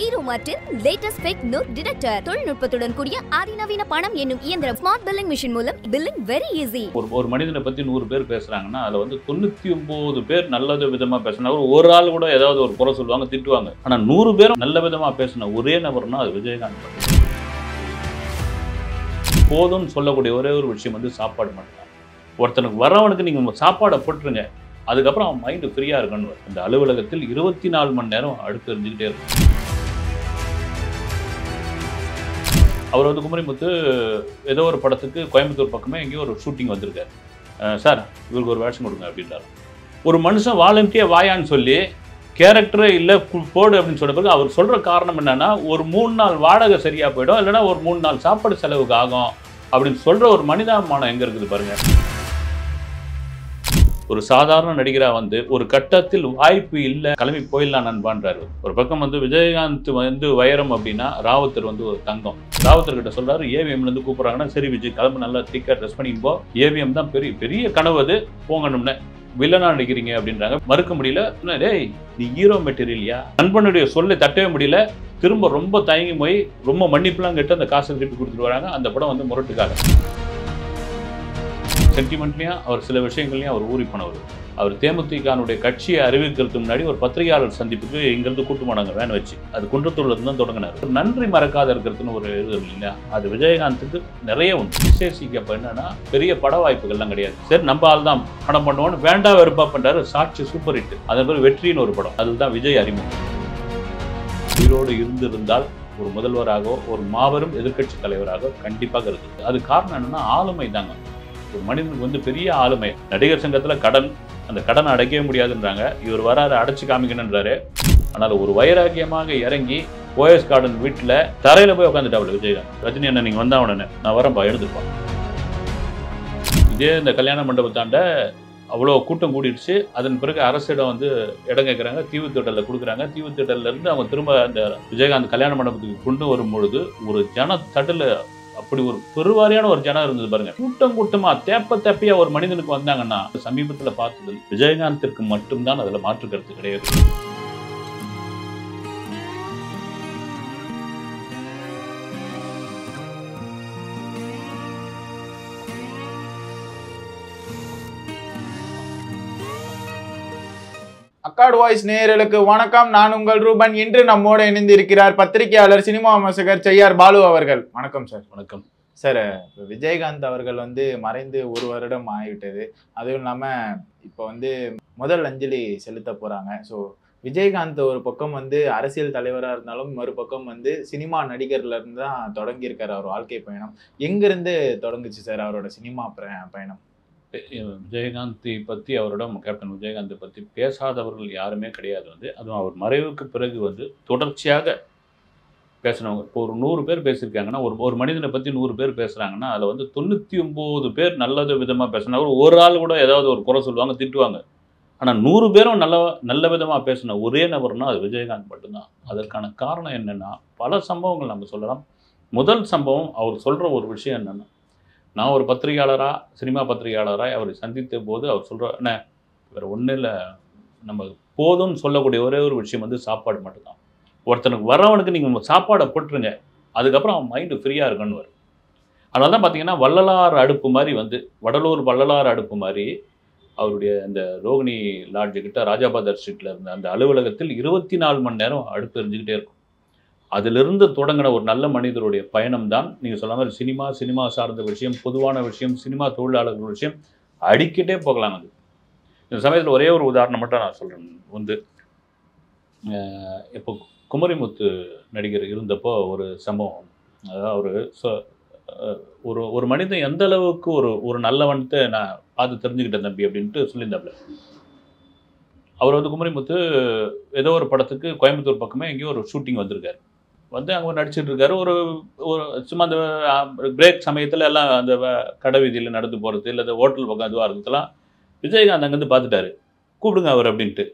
ஈரோ Martin latest fake note detector தொழில்நுட்பத்துடன் கூடிய அதிநவீன பணம் என்னும் இயந்திரம் ஸ்மார்ட் பில்லிங் மிஷின் மூலம் பில்லிங் வெரி ஈஸி. ஒரு மனிதனை பத்தி 100 பேர் பேசுறாங்கன்னா அதுல வந்து 99 பேர் நல்ல விதமா பேசினா ஒரு ஆள் கூட ஏதாவது ஒரு குறை சொல்லுவாங்க, திட்டுவாங்க. ஆனா 100 பேரும் நல்ல விதமா பேசின ஒரே நபர்னா அது விஜயகாந்த். போதும்னு சொல்லக்கூடிய ஒரே ஒரு விஷயம் வந்து சாப்பாடு மட்டும்தான். ஒருத்தனுக்கு வரவனுக்கு நீங்க சாப்பாடை போட்டுருங்க, அதுக்கப்புறம் அவன் மைண்டு ஃப்ரீயா இருக்கணும். இந்த அலுவலகத்தில் 24 மணி நேரம் அடுத்து இருந்துகிட்டே இருக்கும். அவர் வந்து குமரிமுத்து ஏதோ ஒரு படத்துக்கு கோயம்புத்தூர் பக்கமே எங்கேயோ ஒரு ஷூட்டிங் வந்திருக்காரு. சார் இவருக்கு ஒரு வேஷம் கொடுங்க அப்படின்றாரு. ஒரு மனுஷன் வாலண்டியாக வாயான்னு சொல்லி கேரக்டரே இல்லை போடு அப்படின்னு சொன்ன பிறகு அவர் சொல்கிற காரணம் என்னென்னா, ஒரு 3 நாள் வாடகை சரியாக போயிடும், இல்லைன்னா ஒரு 3 நாள் சாப்பாடு செலவுக்கு ஆகும் அப்படின்னு சொல்கிற ஒரு மனிதாபிமானம் எங்கே இருக்குது பாருங்கள். ஒரு சாதாரண நடிகராக வந்து ஒரு கட்டத்தில் வாய்ப்பு இல்லை, கிளம்பி போயிடலாம் நண்பான்றாரு. ஒரு பக்கம் வந்து விஜயகாந்த் வந்து வைரம் அப்படின்னா ராவத்தர் வந்து ஒரு தங்கம். ராவத்தர் கிட்ட சொல்றாரு, ஏவிஎம்லேருந்து கூப்பிட்றாங்கன்னா சரி விஜய் கிளம்பு, நல்லா திக்காக ட்ரெஸ் பண்ணிப்போ, ஏவிஎம் தான் பெரிய பெரிய கனவு, அது போங்கணும்னு வில்லனா நடிக்கிறீங்க அப்படின்றாங்க. மறுக்க முடியல. டேய் நீ ஹீரோ மெட்டீரியல்யா, நண்பனுடைய சொல்லை தட்டவே முடியல. திரும்ப ரொம்ப தயங்கி போய் ரொம்ப மன்னிப்புலாம் கேட்டு அந்த காசை திருப்பி கொடுத்துட்டு வராங்க. அந்த படம் வந்து முரட்டுக்காக சென்டிமெண்ட்லையும் அவர் சில விஷயங்கள்லையும் அவர் ஊறி போனவர். அவர் தேமுதிகனுடைய கட்சியை அறிவிக்கிறதுக்கு முன்னாடி ஒரு பத்திரிகையாளர் சந்திப்புக்கு இங்கிருந்து கூட்டு போனாங்க வேன் வச்சு. அது குன்றத்தூர்லேருந்து தான் தொடங்கினார். நன்றி மறக்காத இருக்கிறதுன்னு ஒரு இது இல்லையா, அது விஜயகாந்துக்கு நிறைய உண்டு. விசேஷிக்கப்ப என்னன்னா பெரிய பட வாய்ப்புகள்லாம் கிடையாது. சரி நம்ம ஆள் தான் படம் பண்ணுவோன்னு வேண்டா வெறுப்பா பண்ணுறாரு. சாட்சி சூப்பர் ஹிட், அதன் பிறகு வெற்றின்னு ஒரு படம், அதுதான் விஜய் அறிமுகம். உயிரோடு இருந்திருந்தால் ஒரு முதல்வராக ஒரு மாபெரும் எதிர்கட்சி தலைவராக கண்டிப்பாக இருக்குது. அது காரணம் என்னன்னா ஆளுமை தாங்க. ஒரு மனிதனுக்கு வந்து பெரிய ஆளுமை. நடிகர் சங்கத்தில் கடன், அந்த கடனை அடைக்கவே முடியாதுன்றாங்க. இவர் வராரு அடைச்சு காமிக்கணுன்றாரு. ஆனால் ஒரு வைராக்கியமாக இறங்கி ஓஎஸ் கார்டன் வீட்டில் தரையில் போய் உட்காந்துட்டாப்ல விஜயகாந்த். ரஜினி என்ன நீங்கள் வந்தா உடனே நான் வரேன்ப்பா எழுதுப்பான். இதே இந்த கல்யாண மண்டபத்தாண்ட அவ்வளோ கூட்டம் கூடிடுச்சு. அதன் பிறகு அரசிடம் வந்து இடம் கேட்குறாங்க, தீவுத்திடலில் கொடுக்குறாங்க. தீவுத்திடலேருந்து அவங்க திரும்ப அந்த விஜயகாந்த் கல்யாண மண்டபத்துக்கு கொண்டு வரும்பொழுது ஒரு ஜனத்தடல், அப்படி ஒரு பெருவாரியான ஒரு ஜனம் இருந்தது பாருங்க. கூட்டமா தேப்பையா ஒரு மனிதனுக்கு வந்தாங்கன்னா சமீபத்தில் பார்த்தது விஜயகாந்திற்கு மட்டும்தான், அதுல மாற்று கருத்து கிடையாது. அக்காட் வாய்ஸ் நேயர்களுக்கு வணக்கம். நான் உங்கள் ரூபன். இன்று நம்மோடு இணைந்து இருக்கிறார் பத்திரிகையாளர், சினிமா விமர்சகர் செய்யார் பாலு அவர்கள். வணக்கம் சார். வணக்கம் சார். விஜயகாந்த் அவர்கள் வந்து மறைந்து 1 வருடம் ஆகிவிட்டது. அதுவும் இல்லாமல் இப்போ வந்து முதல் அஞ்சலி செலுத்த போகிறாங்க. ஸோ விஜயகாந்த் ஒரு பக்கம் வந்து அரசியல் தலைவராக இருந்தாலும் மறுபக்கம் வந்து சினிமா நடிகர்ல இருந்து தான் தொடங்கியிருக்காரு அவர் வாழ்க்கை பயணம். எங்கிருந்து தொடங்குச்சு சார் அவரோட சினிமா பயணம்? விஜயகாந்தை பற்றி, அவரிடம் கேப்டன் விஜயகாந்தை பற்றி பேசாதவர்கள் யாருமே கிடையாது. வந்து அதுவும் அவர் மறைவுக்கு பிறகு வந்து தொடர்ச்சியாக பேசினவங்க இப்போ ஒரு 100 பேர் பேசியிருக்காங்கன்னா, ஒரு மனிதனை பற்றி 100 பேர் பேசுகிறாங்கன்னா அதில் வந்து 99 பேர் நல்ல விதமாக பேசினா ஒரு ஆள் கூட ஏதாவது ஒரு குறை சொல்லுவாங்க, திட்டுவாங்க. ஆனால் 100 பேரும் நல்ல விதமாக பேசின ஒரே நபர்னா அது விஜயகாந்த் மட்டும்தான். அதற்கான காரணம் என்னென்னா பல சம்பவங்கள் நம்ம சொல்லலாம். முதல் சம்பவம், அவர் சொல்கிற ஒரு விஷயம் என்னென்னா, நான் ஒரு பத்திரிகையாளராக, சினிமா பத்திரிகையாளராக அவரை சந்தித்த போது அவர் சொல்கிற என்ன, வேறு ஒன்றும் இல்லை, நம்ம போதும்னு சொல்லக்கூடிய ஒரே ஒரு விஷயம் வந்து சாப்பாடு மட்டும்தான். ஒருத்தனுக்கு வரவனுக்கு நீங்கள் சாப்பாடை போட்டுருங்க, அதுக்கப்புறம் அவன் மைண்டு ஃப்ரீயாக இருக்கணும். அதனால தான் பார்த்தீங்கன்னா வள்ளலார் அடுப்பு மாதிரி வந்து வடலூர் வள்ளலார் அடுப்பு மாதிரி அவருடைய அந்த ரோகிணி லாட்ஜுக்கிட்ட ராஜாபாதர் ஸ்ட்ரீட்டில் இருந்த அந்த அலுவலகத்தில் 24 மணி நேரம் அடுப்பு எரிஞ்சுக்கிட்டே இருக்கும். அதிலிருந்து தொடங்கின ஒரு நல்ல மனிதருடைய பயணம் தான் நீங்கள் சொன்ன மாதிரி சினிமா சார்ந்த விஷயம், பொதுவான விஷயம், சினிமா தொழிலாளர்கள் விஷயம் அடிக்கிட்டே போகலாம். அது இந்த சமயத்தில் ஒரே ஒரு உதாரணம் மட்டும் நான் சொல்கிறேன். வந்து இப்போ குமரிமுத்து நடிகர் இருந்தப்போ ஒரு சம்பவம், அதாவது ஒரு மனிதன் எந்த அளவுக்கு ஒரு நல்லவன்ட்டு நான் பார்த்து தெரிஞ்சுக்கிட்டேன் தம்பி அப்படின்ட்டு சொல்லியிருந்தாப்புல. அவர் வந்து குமரிமுத்து ஏதோ ஒரு படத்துக்கு கோயம்புத்தூர் பக்கமே எங்கேயோ ஒரு ஷூட்டிங் வந்திருக்காரு. வந்து அங்கே நடிச்சிட்டு இருக்காரு. ஒரு சும்மா அந்த பிரேக் சமயத்தில் எல்லாம் அந்த கடை வீதியில் நடந்து போகிறது, இல்லை அந்த ஹோட்டல் பக்கம் இதுவாக இருக்கிறதுலாம் விஜயகாந்த் அங்கேருந்து பார்த்துட்டாரு. கூப்பிடுங்க அவர் அப்படின்ட்டு.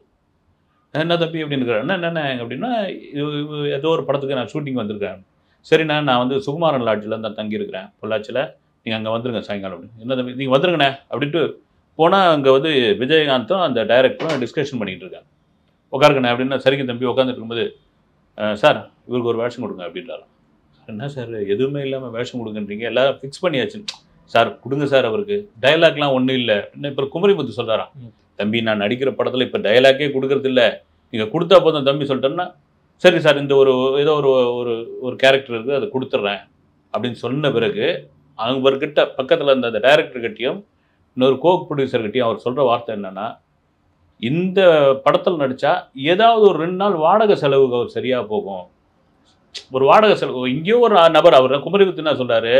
என்ன தம்பி அப்படின்னு இருக்கிறார். என்ன அப்படின்னா, ஏதோ ஒரு படத்துக்கு நான் ஷூட்டிங் வந்திருக்கேன். சரிண்ணா, நான் வந்து சுகுமாரன் லாட்ஜில் தான் தங்கியிருக்கிறேன் பொள்ளாச்சியில், நீங்கள் அங்கே வந்துருங்க சாயங்காலம் அப்படின்னு. என்ன தம்பி நீங்கள் வந்துருங்கண்ணே அப்படின்ட்டு போனால் அங்கே வந்து விஜயகாந்தும் அந்த டைரக்டரும் டிஸ்கஷன் பண்ணிக்கிட்டு இருக்காங்க. உட்காருங்கண்ணே அப்படின்னா, சரிங்க தம்பி உட்காந்துட்டு இருக்கும்போது சார் இவருக்கு ஒரு வேஷம் கொடுங்க அப்படின்றாராம். என்ன சார் எதுவுமே இல்லாமல் வேஷம் கொடுங்கன்றீங்க, எல்லாம் ஃபிக்ஸ் பண்ணியாச்சு. சார் கொடுங்க சார், அவருக்கு டயலாக்லாம் ஒன்றும் இல்லை. இப்போ குமரிமுத்து சொல்கிறாராம், தம்பி நான் நடிக்கிற படத்தில் இப்போ டயலாக்கே கொடுக்கறது இல்லை, நீங்கள் கொடுத்தா போதும் தம்பி சொல்லிட்டோன்னா, சரி சார் இந்த ஏதோ ஒரு கேரக்டர் இருக்குது அதை கொடுத்துட்றேன் அப்படின்னு சொன்ன பிறகு அவர்கிட்ட பக்கத்தில் இருந்த அந்த டைரக்டர்கிட்டையும் இன்னொரு கோக் ப்ரொடியூசர்கிட்டையும் அவர் சொல்கிற வார்த்தை என்னென்னா, இந்த படத்தில் நடித்தா ஏதாவது ஒரு 2 நாள் வாடகை செலவுக்கு அவர் சரியாக போகும். ஒரு வாடகை செலவு இங்கேயோ ஒரு நபர் அவர் குமரிமுத்து என்ன சொல்கிறாரு,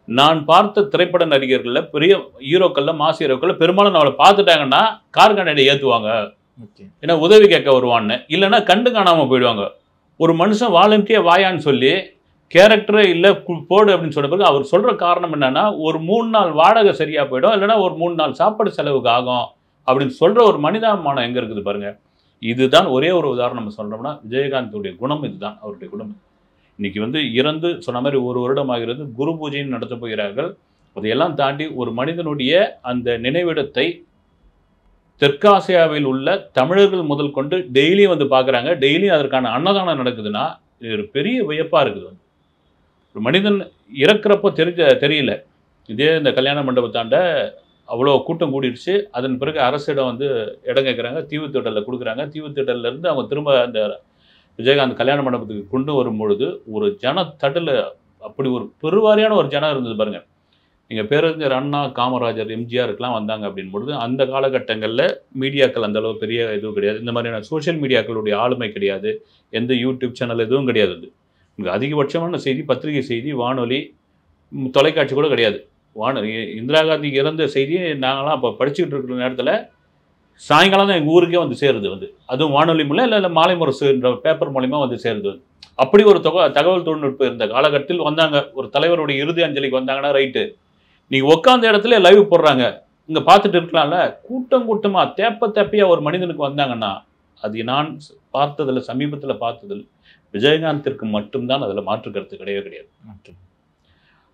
நான் பார்த்த திரைப்பட நடிகர்களில் பெரிய ஹீரோக்களில் மாஸ் ஹீரோக்களில் பெரும்பாலும் அவளை பார்த்துட்டாங்கன்னா கார் கண்ணாடி ஏற்றுவாங்க, ஏன்னா உதவி கேட்க வருவான்னு, இல்லைன்னா கண்டு காணாமல் போயிடுவாங்க. ஒரு மனுஷன் வாலண்டியாக வாயான்னு சொல்லி கேரக்டரே இல்லை போடு அப்படின்னு சொன்ன பிறகு அவர் சொல்கிற காரணம் என்னென்னா, ஒரு 3 நாள் வாடகை சரியாக போயிடும், இல்லைன்னா ஒரு 3 நாள் சாப்பாடு செலவுக்கு ஆகும் அப்படின்னு சொல்கிற ஒரு மனிதாபிமானம் எங்கே இருக்குது பாருங்கள். இதுதான் ஒரே ஒரு உதாரணம் நம்ம சொல்கிறோம்னா விஜயகாந்துடைய குணம் இதுதான், அவருடைய குணம். இன்றைக்கி இறந்து சொன்ன மாதிரி 1 வருடம் ஆகிறது, குரு பூஜைன்னு நடத்த போகிறார்கள். அதையெல்லாம் தாண்டி ஒரு மனிதனுடைய அந்த நினைவிடத்தை தெற்காசியாவில் உள்ள தமிழர்கள் முதல் கொண்டு டெய்லியும் பார்க்குறாங்க. டெய்லியும் அதற்கான அன்னதானம் நடக்குதுன்னா இது ஒரு பெரிய வியப்பாக இருக்குது. ஒரு மனிதன் இறக்குறப்போ தெரியல. இதே இந்த கல்யாண மண்டபத்தாண்ட அவ்வளோ கூட்டம் கூடிடுச்சு. அதன் பிறகு அரசிடம் இடம் கேட்குறாங்க, தீவுத்திடலில் கொடுக்குறாங்க. தீவுத்திடலேருந்து அவங்க திரும்ப அந்த விஜயகாந்த் கல்யாண மண்டபத்துக்கு கொண்டு வரும்பொழுது ஒரு ஜனத்தடல், அப்படி ஒரு பெருவாரியான ஒரு ஜனம் இருந்தது பாருங்கள். நீங்கள் பேரறிஞர் அண்ணா, காமராஜர், எம்ஜிஆருக்கெலாம் வந்தாங்க அப்படின்பொழுது அந்த காலகட்டங்களில் மீடியாக்கள் அந்தளவு பெரிய எதுவும் கிடையாது. இந்த மாதிரியான சோஷியல் மீடியாக்களுடைய ஆளுமை கிடையாது. எந்த யூடியூப் சேனல் எதுவும் கிடையாது. இங்கே அதிகபட்சமான செய்தி பத்திரிகை செய்தி, வானொலி, தொலைக்காட்சி கூட கிடையாது. இந்திரா காந்தி இறந்த செய்தியை நாங்களாம் அப்போ படிச்சுக்கிட்டு இருக்கிற நேரத்தில் சாயங்காலம் தான் எங்கள் ஊருக்கே சேருது. அதுவும் வானொலி மூலம் இல்லை மாலை முரசுன்ற பேப்பர் மூலிமா சேருது. அப்படி ஒரு தகவல் தொழில்நுட்பம் இருந்த காலகட்டத்தில் வந்தாங்க. ஒரு தலைவருடைய இறுதி அஞ்சலிக்கு வந்தாங்கன்னா ரைட்டு, நீங்கள் உட்காந்த இடத்துல லைவ் போடுறாங்க, இங்கே பார்த்துட்டு இருக்கலாம்ல. கூட்டமாக தேப்பையாக ஒரு மனிதனுக்கு வந்தாங்கன்னா அது நான் பார்த்ததில், சமீபத்தில் பார்த்ததில் விஜயகாந்திற்கு மட்டும்தான் அதில் மாற்று கருத்து கிடையவே கிடையாது.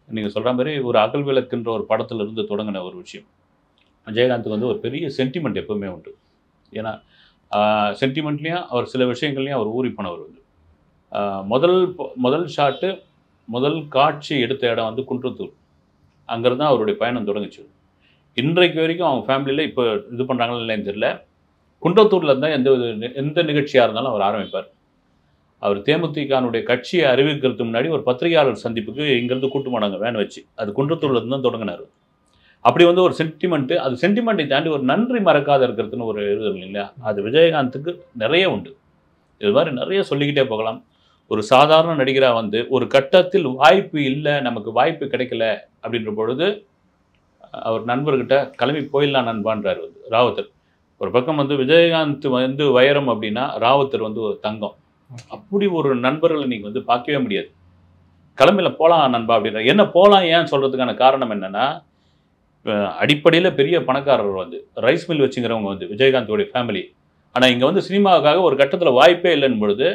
நீங்கள் சொல்கிற மாதிரி ஒரு அகல் விளக்குன்ற ஒரு படத்தில் இருந்து தொடங்கின ஒரு விஷயம். விஜயகாந்துக்கு ஒரு பெரிய சென்டிமெண்ட் எப்பவுமே உண்டு. ஏன்னா சென்டிமெண்ட்லேயும் அவர் சில விஷயங்கள்லையும் அவர் ஊறி போனவர். முதல் ஷாட்டு, முதல் காட்சி எடுத்த இடம் குன்றத்தூர். அங்கேருந்து தான் அவருடைய பயணம் தொடங்குச்சு. இன்றைக்கு வரைக்கும் அவங்க ஃபேமிலியில் இப்போ இது பண்ணுறாங்களா இல்லைன்னு தெரியல, குன்றத்தூரில் இருந்தால் எந்த நிகழ்ச்சியாக இருந்தாலும் அவர் ஆரம்பிப்பார். அவர் தேமுதிகனுடைய கட்சியை அறிவிக்கிறதுக்கு முன்னாடி ஒரு பத்திரிகையாளர் சந்திப்புக்கு இங்கேருந்து கூட்டு போனாங்க வேன் வச்சு. அது குன்றத்தூர்லேருந்து தான் தொடங்கினார். அப்படி ஒரு சென்டிமெண்ட்டு, அது சென்டிமெண்ட்டை தாண்டி ஒரு நன்றி மறக்காத இருக்கிறதுன்னு ஒரு இது இல்லைங்களா, அது விஜயகாந்துக்கு நிறைய உண்டு. இது மாதிரி நிறைய சொல்லிக்கிட்டே போகலாம். ஒரு சாதாரண நடிகராக ஒரு கட்டத்தில் வாய்ப்பு இல்லை, நமக்கு வாய்ப்பு கிடைக்கல அப்படின்ற பொழுது அவர் நண்பர்கிட்ட கிளம்பி போயிடலாம் நண்பான்றார் ராவுத்தர். ஒரு பக்கம் விஜயகாந்த் வைரம் அப்படின்னா ராவுத்தர் ஒரு தங்கம். அப்படி ஒரு நண்பர்களை நீங்கள் பார்க்கவே முடியாது. கிளம்பில போகலாம் நண்பா அப்படின்ற. என்ன போகலாம் ஏன் சொல்கிறதுக்கான காரணம் என்னென்னா, அடிப்படையில் பெரிய பணக்காரர் ரைஸ் மில் வச்சுங்கிறவங்க விஜயகாந்தோடைய ஃபேமிலி. ஆனால் இங்கே சினிமாவுக்காக ஒரு கட்டத்தில் வாய்ப்பே இல்லைன்னு பொழுது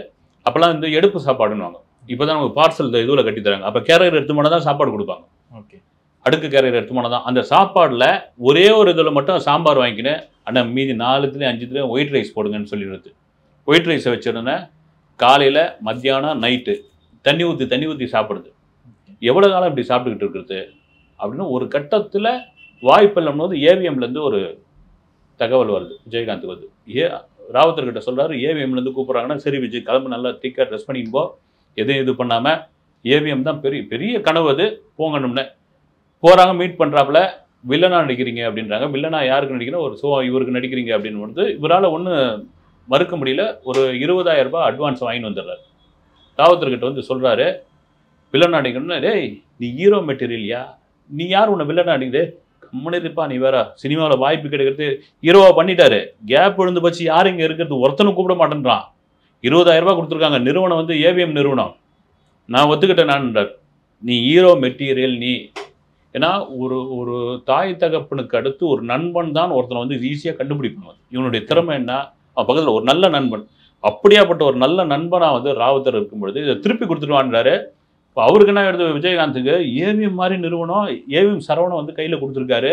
அப்போல்லாம் எடுப்பு சாப்பாடுன்னுவாங்க. இப்போ தான் நமக்கு பார்சல் இதுவில் கட்டி தராங்க. அப்போ கேரியர் எடுத்து போனால் தான் சாப்பாடு கொடுப்பாங்க. ஓகே, அடுக்கு கேரியர் எடுத்து போனால் தான். அந்த சாப்பாடில் ஒரே ஒரு இதில் மட்டும் சாம்பார் வாங்கிக்கின்னு, ஆனால் மீதி 4 5 ஒயிட் ரைஸ் போடுங்கன்னு சொல்லிடுறது. ஒயிட் ரைஸை வச்சுருந்தேன். காலையில், மத்தியானம், நைட்டு தண்ணி ஊற்றி சாப்பிடுது. எவ்வளோ காலம் இப்படி சாப்பிட்டுக்கிட்டு இருக்கிறது அப்படின்னு ஒரு கட்டத்தில் வாய்ப்பு இல்லைன்னு ஏவிஎம்லேருந்து ஒரு தகவல் வருது விஜயகாந்துக்கு. ராவுத்தர்கிட்ட சொல்கிறாரு, ஏவிஎம்லேருந்து கூப்பிட்றாங்கன்னா சரி விஜய் கிளம்பு, நல்லா திக்காக ட்ரெஸ் பண்ணிப்போ, எதையும் இது பண்ணாமல். ஏவிஎம் தான் பெரிய பெரிய கனவு அது, போங்கணும்னு போகிறாங்க. மீட் பண்ணுறாப்புல, வில்லனா நடிக்கிறீங்க அப்படின்றாங்க. வில்லனா யாருக்கு நடிக்கிறோம், இவருக்கு நடிக்கிறீங்க அப்படின்னு இவரால் ஒன்றும் மறுக்க முடியல. ஒரு 20,000 ரூபாய் அட்வான்ஸ் வாங்கிட்டு வந்துடுறாரு. ராவுத்தர்கிட்ட சொல்கிறாரு, வில்லனா நடிக்கணும்னா, டேய் நீ ஹீரோ மெட்டீரியல்யா, நீ யார் உன்னை வில்லனா நடிக்குது, கம்முனிருப்பா நீ வேற, சினிமாவில் வாய்ப்பு கிடைக்கிறது ஹீரோவா பண்ணிட்டாரு, கேப் விழுந்து பச்சு யார் இங்கே இருக்கிறது, ஒருத்தனும் கூப்பிட மாட்டேன்றான். 20,000 ரூபாய் கொடுத்துருக்காங்க. நிறுவனம் ஏவிஎம் நிறுவனம். நான் ஒத்துக்கிட்டேன் நான்ன்றார். நீ ஹீரோ மெட்டீரியல் நீ. ஏன்னா ஒரு தாய் தகப்பனுக்கு அடுத்து ஒரு நண்பன் தான் ஒருத்தனை ஈஸியாக கண்டுபிடிப்பாங்க. இவனுடைய திறமை என்ன, அவன் பக்கத்தில் ஒரு நல்ல நண்பன். அப்படியாப்பட்ட ஒரு நல்ல நண்பனாக ராவுத்தர் இருக்கும்பொழுது இதை திருப்பி கொடுத்துருவான்றாரு. இப்போ அவருக்கு என்ன எடுத்து, விஜயகாந்துக்கு ஏவிஎம் மாதிரி நிறுவனம், ஏவிஎம் சரவணன் கையில் கொடுத்துருக்காரு.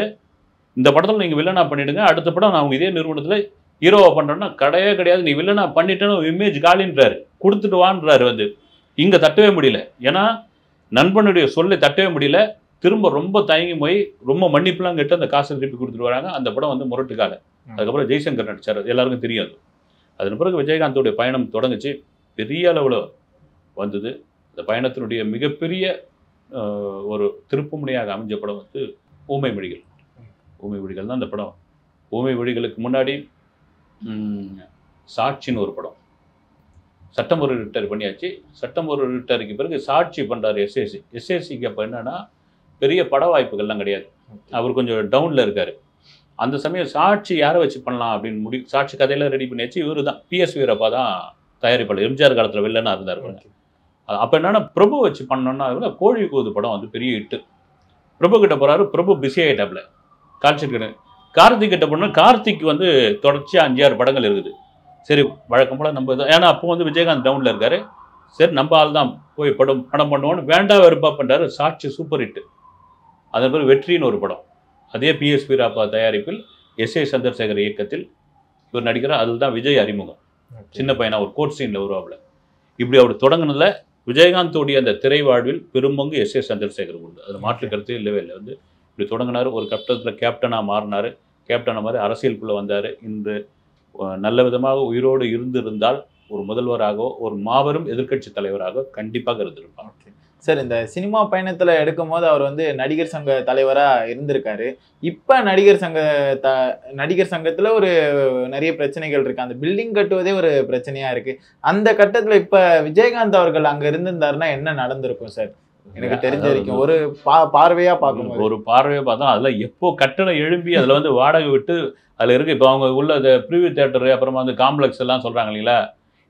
இந்த படத்தில் நீங்கள் வில்லனா பண்ணிவிடுங்க, அடுத்த படம் நான் இதே நிறுவனத்தில் ஹீரோவாக பண்ணுறேன்னா கிடையாது, நீ வில்லனா பண்ணிட்டேன்னு இமேஜ் காலின்றாரு. கொடுத்துட்டு வான்றாரு வந்து. இங்கே தட்டவே முடியல. ஏன்னா நண்பனுடைய சொல்லை தட்டவே முடியல. திரும்ப ரொம்ப தயங்கி போய் ரொம்ப மன்னிப்புலாம் கேட்டு அந்த காசை திருப்பி கொடுத்துட்டு வராங்க. அந்த படம் வந்து முரட்டுக்கால. அதுக்கப்புறம் ஜெய்சங்கர் நடிச்சார். எல்லாருக்கும் தெரியாது. அதன் பிறகு விஜயகாந்தோடைய பயணம் தொடங்குச்சு. பெரிய அளவில் வந்தது. அந்த பயணத்தினுடைய மிகப்பெரிய ஒரு திருப்புமுனையாக அமைஞ்ச படம் வந்து ஊமை மொழிகள். ஊமை மொழிகள் தான் அந்த படம். ஊமை மொழிகளுக்கு முன்னாடி சாட்சின்னு ஒரு படம். சட்டம் ஒரு ரிட்டர் பண்ணியாச்சு. சட்டம் ஒரு ரிட்டருக்கு பிறகு சாட்சி பண்ணுறாரு எஸ்ஏசி. எஸ்ஏசிக்கு அப்போ என்னன்னா பெரிய பட வாய்ப்புகள்லாம் கிடையாது. அவர் கொஞ்சம் டவுனில் இருக்கார். அந்த சமயம் சாட்சி யாரை வச்சு பண்ணலாம் அப்படின்னு சாட்சி கதையெல்லாம் ரெடி பண்ணியாச்சு. இவர் தான் பிஎஸ் வீரப்பா தான் தயாரிப்பாளர். எம்ஜிஆர் காலத்தில் வில்லனா இருந்தார். அப்போ என்னன்னா பிரபு வச்சு பண்ணோன்னா கோழி கூது படம் வந்து பெரிய ஹிட்டு. பிரபு கிட்ட போகிறாரு. பிரபு பிஸி ஆகிட்டாப்ல. கால்ஷீட் கிட்ட கார்த்திக் கிட்ட போனால் கார்த்திக் வந்து தொடர்ச்சியாக 5-6 படங்கள் இருக்குது. சரி வழக்கம் போல் நம்ம ஏன்னா அப்போ வந்து விஜயகாந்த் டவுனில் இருக்காரு. சரி நம்ம ஆள் தான் போய் படம் பண்ணுவோன்னு வேண்டாம் வெறுப்பா பண்ணுறாரு. சாட்சி சூப்பர் ஹிட்டு. அதன் பிறகு வெற்றின்னு ஒரு படம். அதே பிஎஸ் வீரப்பா தயாரிப்பில் எஸ்ஏ சந்திரசேகர் இயக்கத்தில் இவர் நடிக்கிறார். அதில் தான் விஜய் அறிமுகம். சின்ன பையனா ஒரு கோர்ட் சீனில் வருவாப்புல. இப்படி அவர் தொடங்கினதில் விஜயகாந்தோடைய அந்த திரை வாழ்வில் பெரும்பங்கு எஸ்ஏ சந்திரசேகர் உண்டு. அது மாற்று கருத்து இல்லவே இல்லை. வந்து இப்படி தொடங்கினார். ஒரு கட்டத்தில் கேப்டனாக மாறினார். கேப்டனாக மாதிரி அரசியலுக்குள்ளே வந்தார். இன்று நல்ல விதமாக உயிரோடு இருந்திருந்தால் ஒரு முதல்வராக ஒரு மாபெரும் எதிர்க்கட்சி தலைவராக கண்டிப்பாக இருந்திருப்பார். சார், இந்த சினிமா பயணத்தில் எடுக்கும் போது அவர் வந்து நடிகர் சங்க தலைவராக இருந்திருக்காரு. இப்போ நடிகர் சங்கத்தில் ஒரு நிறைய பிரச்சனைகள் இருக்கு. அந்த பில்டிங் கட்டுவதே ஒரு பிரச்சனையா இருக்கு. அந்த கட்டத்தில் இப்போ விஜயகாந்த் அவர்கள் அங்கே இருந்திருந்தாருன்னா என்ன நடந்திருக்கும் சார்? எனக்கு தெரிஞ்ச வரைக்கும் ஒரு பார்வையா பார்க்கும்போது ஒரு பார்வையா பார்த்தா அதில் எப்போ கட்டணம் எழும்பி அதில் வந்து வாடகை விட்டு அதில் இருக்கு. இப்போ அவங்க உள்ள அந்த ப்ரிவியூ தேட்டரு அப்புறமா வந்து காம்ப்ளெக்ஸ் எல்லாம் சொல்றாங்க இல்லைங்களா.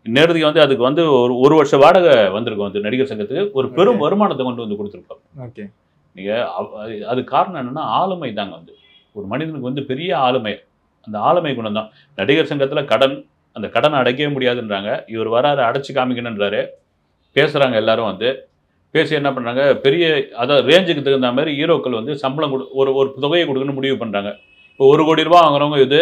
நேரத்துக்கு வந்து அதுக்கு வந்து ஒரு வருஷ வாடகை வந்திருக்கும். வந்து நடிகர் சங்கத்துக்கு ஒரு பெரும் வருமானத்தை கொண்டு வந்து கொடுத்துருப்பாங்க. ஓகே, நீங்க அது காரணம் என்னன்னா ஆளுமை தாங்க. வந்து ஒரு மனிதனுக்கு வந்து பெரிய ஆளுமை. அந்த ஆளுமை குணம் தான். நடிகர் சங்கத்தில் கடன், அந்த கடனை அடைக்கவே முடியாதுன்றாங்க. இவர் வராரு அடைச்சி காமிக்கணுன்றாரு. பேசுறாங்க எல்லாரும். வந்து பேசி என்ன பண்ணுறாங்க, பெரிய அதாவது ரேஞ்சுக்கு தகுந்த மாதிரி ஹீரோக்கள் வந்து சம்பளம் ஒரு தொகையை கொடுக்கணும்னு முடிவு பண்ணுறாங்க. இப்போ 1 கோடி ரூபா வாங்குறவங்க இது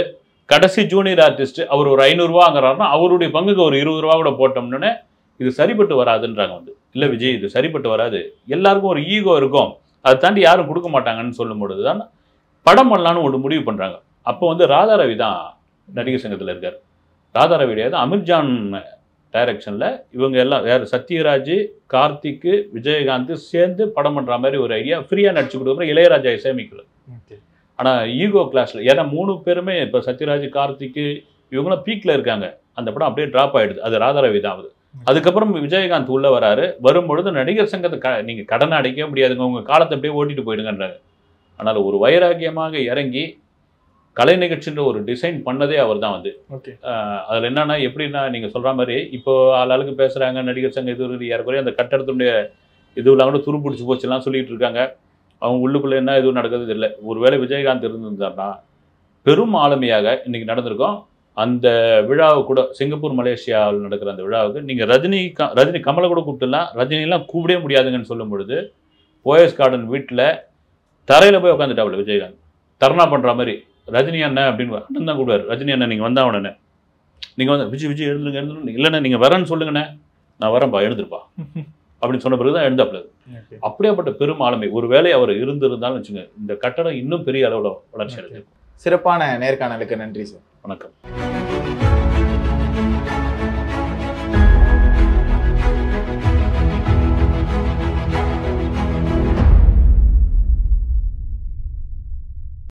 கடைசி ஜூனியர் ஆர்டிஸ்ட் அவர் ஒரு 500 ரூபா வாங்குறாருன்னா அவருடைய பங்குக்கு ஒரு 20 ரூபா கூட போட்டோம்னு இது சரிப்பட்டு வராதுன்றாங்க. வந்து இல்லை விஜய் இது சரிப்பட்டு வராது. எல்லாருக்கும் ஒரு ஈகோ இருக்கும். அதை தாண்டி யாரும் கொடுக்க மாட்டாங்கன்னு சொல்லும் பொழுது தான் படம் பண்ணலான்னு ஒன்று முடிவு பண்ணுறாங்க. அப்போ வந்து ராதா ரவி தான் நடிகர் சங்கத்தில் இருக்கார். ராதா ரவி தான் அமீர்ஜான் டைரக்ஷனில் இவங்க எல்லாம் வேறு சத்யராஜ், கார்த்திக்கு, விஜயகாந்த் சேர்ந்து படம் பண்ணுற மாதிரி ஒரு ஐடியா. ஃப்ரீயாக நடிச்சு கொடுக்குற இளையராஜா இசையமைக்கல. ஆனால் ஈகோ கிளாஸில் ஏன்னா 3 பேருமே இப்போ சத்யராஜ், கார்த்திக்கு இவங்களாம் பீக்கில் இருக்காங்க. அந்த படம் அப்படியே ட்ராப் ஆகிடுது. அது ராதா ரவி தான். அதுக்கப்புறம் விஜயகாந்த் உள்ளே வராரு. வரும்பொழுது நடிகர் சங்கத்தை நீங்கள் கடனை அடைக்கவே முடியாதுங்க, உங்கள் காலத்தை அப்படியே ஓட்டிட்டு போயிடுங்கன்றாங்க. ஆனால் ஒரு வைராக்கியமாக இறங்கி கலை நிகழ்ச்சின்ற ஒரு டிசைன் பண்ணதே அவர் தான். வந்து அதில் என்னன்னா எப்படின்னா நீங்கள் சொல்கிற மாதிரி இப்போ ஆளாளுக்கு பேசுகிறாங்க நடிகர் சங்கம் இது யாருக்குறையும் அந்த கட்டடத்துடைய இதுவெல்லாம் கூட துருப்பிடிச்சு போச்சுலாம் சொல்லிட்டு இருக்காங்க. அவங்க உள்ளுக்குள்ளே என்ன எதுவும் நடக்கிறது இல்லை. ஒருவேளை விஜயகாந்த் இருந்திருந்தாருன்னா பெரும் ஆளுமையாக இன்றைக்கி நடந்திருக்கோம். அந்த விழாவை கூட சிங்கப்பூர் மலேசியாவில் நடக்கிற அந்த விழாவுக்கு நீங்கள் ரஜினி கமலை கூட கூப்பிட்டுலாம் ரஜினிலாம் கூப்பிடவே முடியாதுங்கன்னு சொல்லும் பொழுது போயஸ் கார்டன் வீட்டில் தரையில் போய் உட்காந்துட்டாப்புல விஜயகாந்த் தர்ணா பண்ணுற மாதிரி. ரஜினி அண்ணன் அப்படின்னு அண்ணன் தான் கூடுவார். ரஜினி அண்ணன் நீங்கள் வந்தா உடனே நீங்கள் வந்து விஜய் எழுந்துருங்க இல்லைண்ணே நீங்கள் வரேன்னு சொல்லுங்கண்ணே, நான் வரேன்ப்பா எழுந்திருப்பா அப்படின்னு சொன்ன பிறகு தான் எழுந்தாப்புல. அப்படியாப்பட்ட பெரும் ஆளுமை. ஒருவேளை அவர் இருந்திருந்தாலும் வச்சுங்க இந்த கட்டடம் இன்னும் பெரிய அளவில் வளர்ச்சி அடைஞ்சிருக்கும். சிறப்பான நேர்காணலுக்கு நன்றி சார். வணக்கம்.